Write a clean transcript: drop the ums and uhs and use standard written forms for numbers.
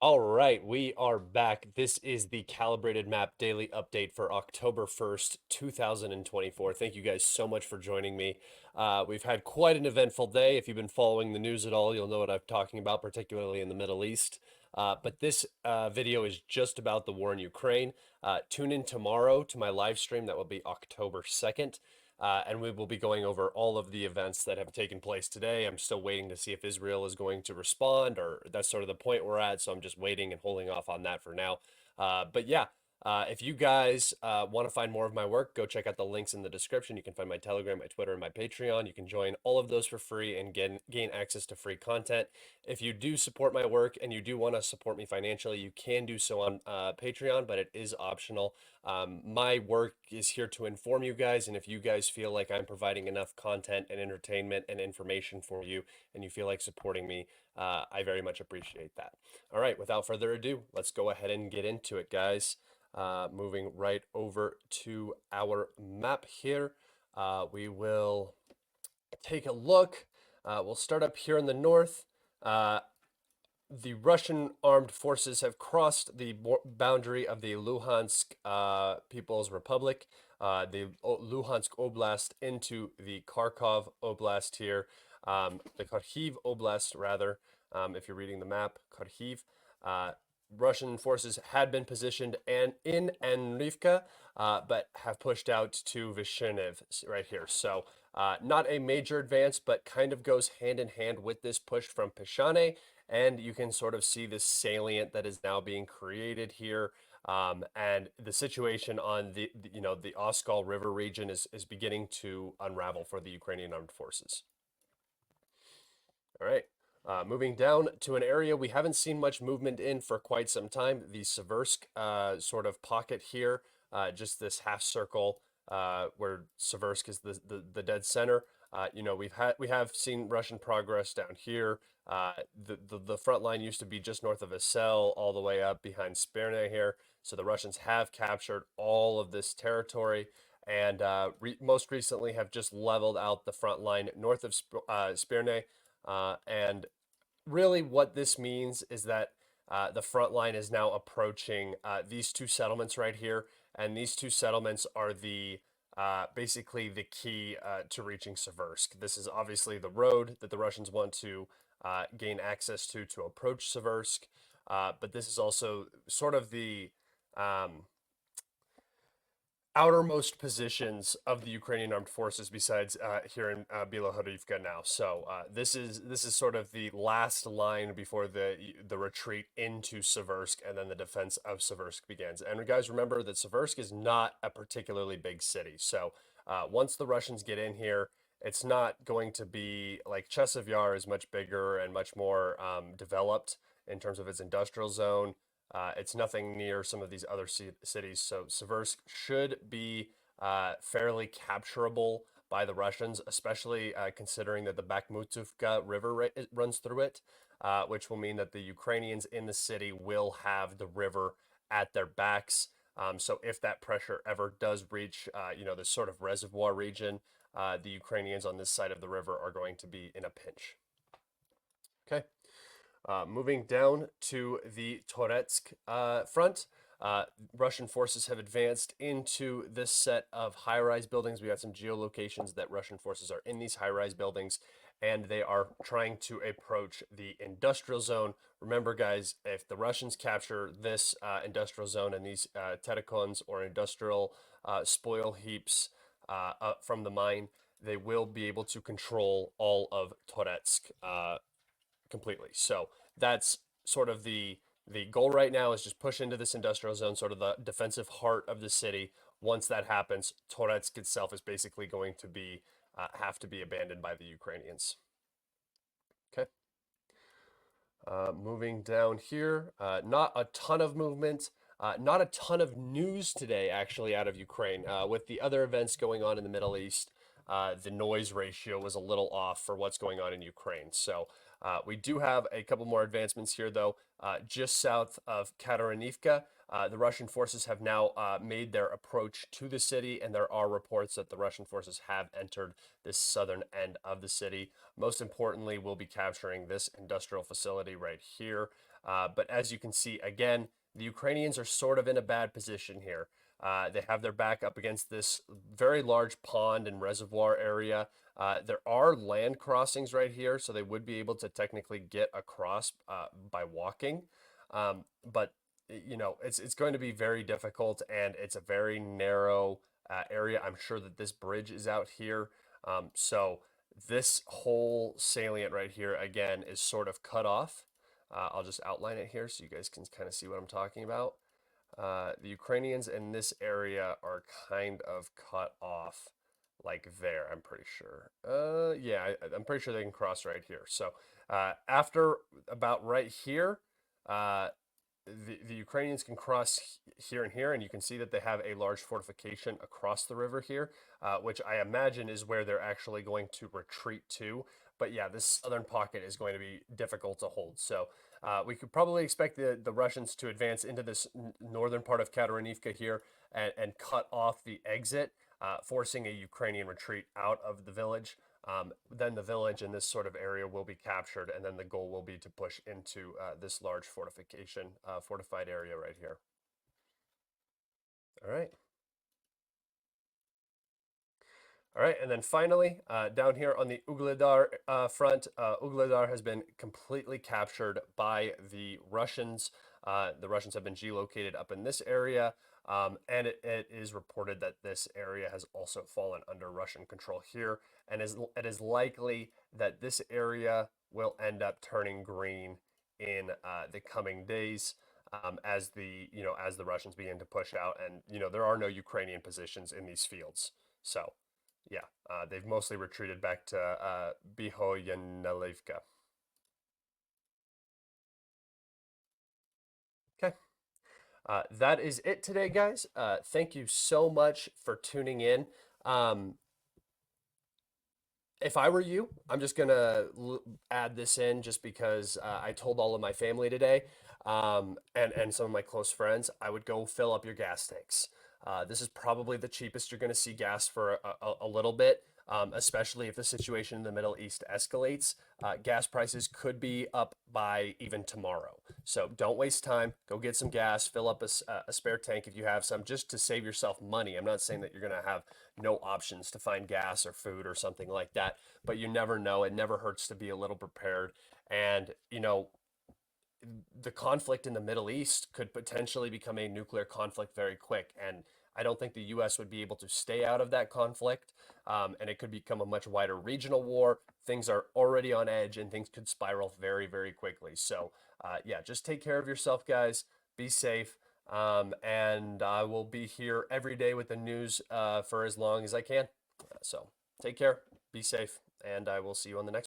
All right, we are back. This is the Calibrated Map daily update for October 1st, 2024. Thank you guys so much for joining me. We've had quite an eventful day. If you've been following the news at all, you'll know what I'm talking about, particularly in the Middle East. But this video is just about the war in Ukraine. Tune in tomorrow to my live stream. That will be October 2nd. And we will be going over all of the events that have taken place today. I'm still waiting to see if Israel is going to respond, or that's sort of the point we're at. So I'm just waiting and holding off on that for now. But yeah, if you guys want to find more of my work, go check out the links in the description. You can find my Telegram, my Twitter, and my Patreon. You can join all of those for free and gain access to free content. If you do support my work and you do want to support me financially, you can do so on Patreon, but it is optional. My work is here to inform you guys, and if you guys feel like I'm providing enough content and entertainment and information for you, and you feel like supporting me, I very much appreciate that. All right, without further ado, let's go ahead and get into it, guys. Moving right over to our map here, we will take a look. We'll start up here in the north. The Russian armed forces have crossed the boundary of the Luhansk People's Republic, the Luhansk Oblast into the Kharkov Oblast here, the Kharkiv Oblast rather, if you're reading the map, Kharkiv. Russian forces had been positioned in Anrivka, but have pushed out to Vishnyev right here. So not a major advance, but kind of goes hand in hand with this push from Peshane. And you can sort of see this salient that is now being created here. And the situation on the Oskol River region is beginning to unravel for the Ukrainian armed forces. All right. Moving down to an area we haven't seen much movement in for quite some time, the Seversk sort of pocket here, just this half circle where Seversk is the dead center. We have seen Russian progress down here. The front line used to be just north of Isel, all the way up behind Spirne here. So the Russians have captured all of this territory, and most recently have just leveled out the front line north of Spirne. And really, what this means is that the front line is now approaching these two settlements right here, and these two settlements are the basically the key to reaching Seversk. This is obviously the road that the Russians want to gain access to approach Seversk, but this is also sort of the outermost positions of the Ukrainian armed forces besides here in Bilohorivka now. So this is sort of the last line before the retreat into Seversk, and then the defense of Seversk begins. And guys, remember that Seversk is not a particularly big city. So once the Russians get in here, it's not going to be like Chesev Yar is much bigger and much more developed in terms of its industrial zone. It's nothing near some of these other cities, so Seversk should be fairly capturable by the Russians, especially considering that the Bakhmutuvka River runs through it, which will mean that the Ukrainians in the city will have the river at their backs. So if that pressure ever does reach, this sort of reservoir region, the Ukrainians on this side of the river are going to be in a pinch. Okay. Moving down to the Toretsk front, Russian forces have advanced into this set of high-rise buildings. We got some geolocations that Russian forces are in these high-rise buildings, and they are trying to approach the industrial zone. Remember, guys, if the Russians capture this industrial zone and these telecons or industrial spoil heaps from the mine, they will be able to control all of Toretsk completely. So that's sort of the goal right now, is just push into this industrial zone, sort of the defensive heart of the city. Once that happens, Toretsk itself is basically going to be have to be abandoned by the Ukrainians. Okay. Moving down here, not a ton of movement, not a ton of news today, actually, out of Ukraine. With the other events going on in the Middle East, the noise ratio was a little off for what's going on in Ukraine. So We do have a couple more advancements here, though. Just south of Katarinivka, the Russian forces have now made their approach to the city, and there are reports that the Russian forces have entered this southern end of the city. Most importantly, we'll be capturing this industrial facility right here. But as you can see, again, the Ukrainians are sort of in a bad position here. They have their back up against this very large pond and reservoir area. There are land crossings right here, so they would be able to technically get across by walking. But it's going to be very difficult, and it's a very narrow area. I'm sure that this bridge is out here. So this whole salient right here again is sort of cut off. I'll just outline it here so you guys can kind of see what I'm talking about. The Ukrainians in this area are kind of cut off like there, I'm pretty sure. Yeah, I'm pretty sure they can cross right here. So after about right here, uh, the Ukrainians can cross here and here, and you can see that they have a large fortification across the river here, which I imagine is where they're actually going to retreat to. But yeah, this southern pocket is going to be difficult to hold. So we could probably expect the Russians to advance into this northern part of Katarinivka here and cut off the exit, forcing a Ukrainian retreat out of the village. Then the village in this sort of area will be captured, and then the goal will be to push into this large fortified area right here. All right. All right, and then finally, down here on the Ugledar front, Ugledar has been completely captured by the Russians. The Russians have been geolocated up in this area, and it is reported that this area has also fallen under Russian control here, and it is likely that this area will end up turning green in the coming days. As the Russians begin to push out, and there are no Ukrainian positions in these fields, so yeah, they've mostly retreated back to Bihoyanalivka. Okay. That is it today, guys. Thank you so much for tuning in. Um, if I were you, I'm just gonna add this in just because I told all of my family today, and some of my close friends, I would go fill up your gas tanks. This is probably the cheapest you're gonna see gas for a little bit, especially if the situation in the Middle East escalates. Gas prices could be up by even tomorrow. So don't waste time. Go get some gas. Fill up a spare tank if you have some, just to save yourself money. I'm not saying that you're gonna have no options to find gas or food or something like that, but you never know. It never hurts to be a little prepared. And, the conflict in the Middle East could potentially become a nuclear conflict very quick. And I don't think the US would be able to stay out of that conflict. And it could become a much wider regional war. Things are already on edge and things could spiral very, very quickly. So, yeah, just take care of yourself, guys. Be safe. And I will be here every day with the news for as long as I can. So take care, be safe, and I will see you on the next.